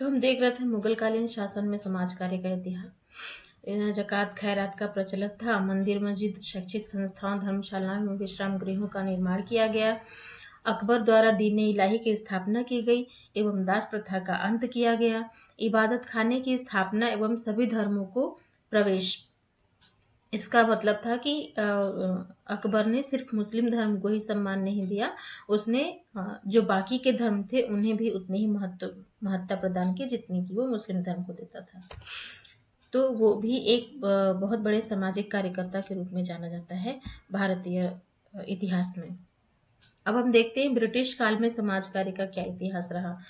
तो हम देख रहे थे मुगल कालीन शासन में समाज कार्य का इतिहास। ज़कात खैरात का प्रचलित था। मंदिर मस्जिद शैक्षिक संस्थाओं धर्मशालाओं एवं विश्राम गृहों का निर्माण किया गया। अकबर द्वारा दीन इलाही की स्थापना की गई एवं दास प्रथा का अंत किया गया। इबादत खाने की स्थापना एवं सभी धर्मों को प्रवेश। इसका मतलब था कि अकबर ने सिर्फ मुस्लिम धर्म को ही सम्मान नहीं दिया, उसने जो बाकी के धर्म थे उन्हें भी उतनी ही महत्ता प्रदान की जितनी की वो मुस्लिम धर्म को देता था। तो वो भी एक बहुत बड़े सामाजिक कार्यकर्ता के रूप में जाना जाता है भारतीय इतिहास में। अब हम देखते हैं ब्रिटिश काल में समाज कार्य का क्या इतिहास रहा।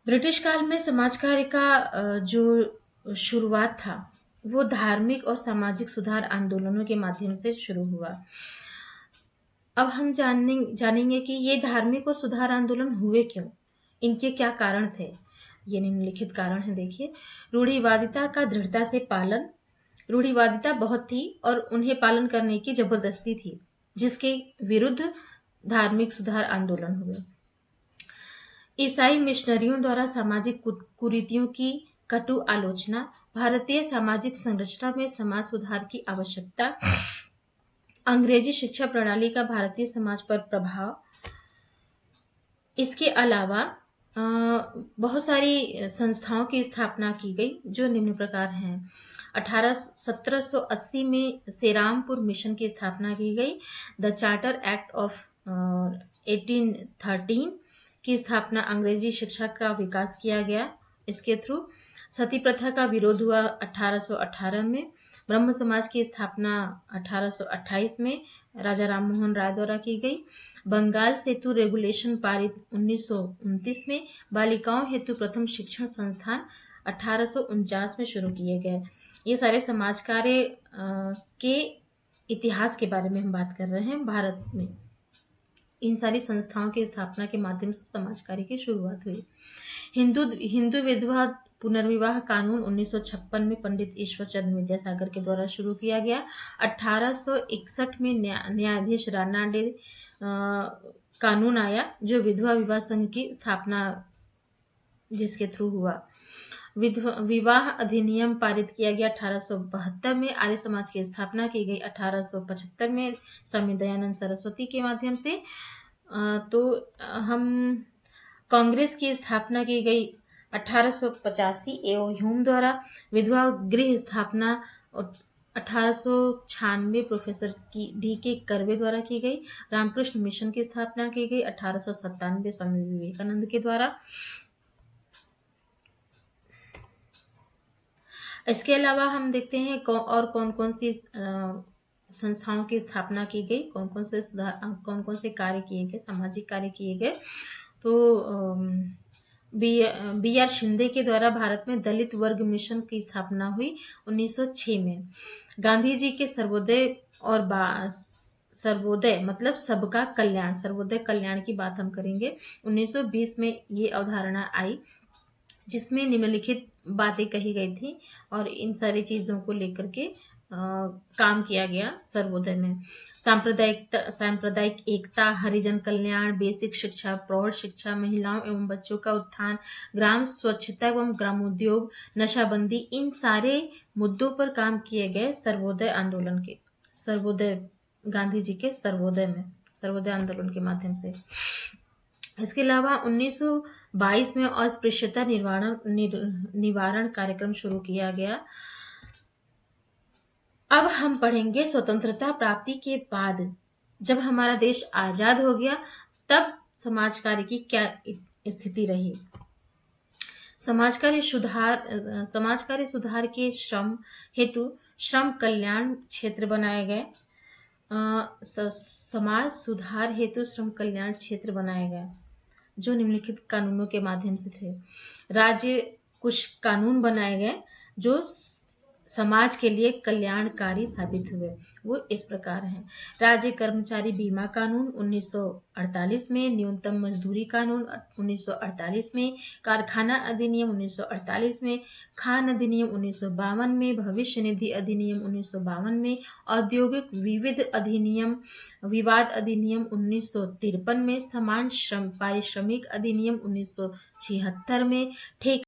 ब्रिटिश काल में समाज कार्य का जो शुरुआत था वो धार्मिक और सामाजिक सुधार आंदोलनों के माध्यम से शुरू हुआ। अब हम जानेंगे कि ये धार्मिक और सुधार आंदोलन हुए क्यों, इनके क्या कारण थे। ये निम्नलिखित कारण है, देखिए। रूढ़िवादिता का दृढ़ता से पालन। रूढ़िवादिता बहुत थी और उन्हें पालन करने की जबरदस्ती थी, जिसके विरुद्ध धार्मिक सुधार आंदोलन हुए। ईसाई मिशनरियों द्वारा सामाजिक कुरीतियों की कटु आलोचना। भारतीय सामाजिक संरचना में समाज सुधार की आवश्यकता। अंग्रेजी शिक्षा प्रणाली का भारतीय समाज पर प्रभाव। इसके अलावा बहुत सारी संस्थाओं की स्थापना की गई जो निम्न प्रकार हैं। 1780 में सेरामपुर मिशन की स्थापना की गई। द चार्टर एक्ट ऑफ 1813 की स्थापना, अंग्रेजी शिक्षा का विकास किया गया इसके थ्रू। सती प्रथा का विरोध हुआ 1818 में। ब्रह्म समाज की स्थापना 1828 में राजा राम मोहन राय द्वारा की गई। बंगाल सेतु रेगुलेशन पारित 1929 में। बालिकाओं हेतु प्रथम शिक्षण संस्थान 1849 में शुरू किए गए। ये सारे समाज कार्य के इतिहास के बारे में हम बात कर रहे हैं। भारत में इन सारी संस्थाओं की स्थापना के माध्यम से समाज कार्य की शुरुआत हुई। हिंदू विधवा पुनर्विवाह कानून 1956 में पंडित ईश्वर चंद्र विद्यासागर के द्वारा शुरू किया गया। 1861 में न्यायाधीश राणा डे कानून आया जो विधवा विवाह संघ की स्थापना जिसके थ्रू हुआ। विवाह अधिनियम पारित किया गया 1872 में। आर्य समाज की स्थापना की गई 1875 में स्वामी दयानंद सरस्वती के माध्यम से। तो हम कांग्रेस की स्थापना की गई 1885 एवं ह्यूम द्वारा। विधवा गृह स्थापना 1896 प्रोफेसर D.K. कर्वे द्वारा की गई। रामकृष्ण मिशन की स्थापना की गई 1897 स्वामी विवेकानंद के द्वारा। इसके अलावा हम देखते हैं और कौन कौन सी संस्थाओं की स्थापना की गई, कौन कौन से कार्य किए गए, सामाजिक कार्य किए गए। तो बी आर शिंदे के द्वारा भारत में दलित वर्ग मिशन की स्थापना हुई 1906 में। गांधी जी के सर्वोदय और सर्वोदय मतलब सबका कल्याण, सर्वोदय कल्याण की बात हम करेंगे। 1920 में ये अवधारणा आई जिसमें निम्नलिखित बातें कही गई थी और इन सारी चीजों को लेकर के काम किया गया सर्वोदय में। सांप्रदायिक एकता, हरिजन कल्याण, बेसिक शिक्षा, प्रौढ़ शिक्षा, महिलाओं एवं बच्चों का उत्थान, ग्राम स्वच्छता एवं ग्रामोद्योग, नशाबंदी, इन सारे मुद्दों पर काम किए गए सर्वोदय आंदोलन के, सर्वोदय गांधी जी के सर्वोदय में, सर्वोदय आंदोलन के माध्यम से। इसके अलावा 1922 में अस्पृश्यता निवारण कार्यक्रम शुरू किया गया। अब हम पढ़ेंगे स्वतंत्रता प्राप्ति के बाद जब हमारा देश आजाद हो गया तब समाज कार्य की क्या स्थिति रही। समाज कार्य सुधार के श्रम हेतु श्रम कल्याण क्षेत्र बनाए गए। समाज सुधार हेतु श्रम कल्याण क्षेत्र बनाए गए जो निम्नलिखित कानूनों के माध्यम से थे। राज्य कुछ कानून बनाए गए जो समाज के लिए कल्याणकारी साबित हुए। वो इस प्रकार हैं। राज्य कर्मचारी बीमा कानून 1948 में, न्यूनतम मजदूरी कानून 1948 में, कारखाना अधिनियम 1948 में, खान अधिनियम 1952 में, भविष्य निधि अधिनियम 1952 में, औद्योगिक विवाद अधिनियम 1953 में, समान श्रम पारिश्रमिक अधिनियम 1976 में, ठेका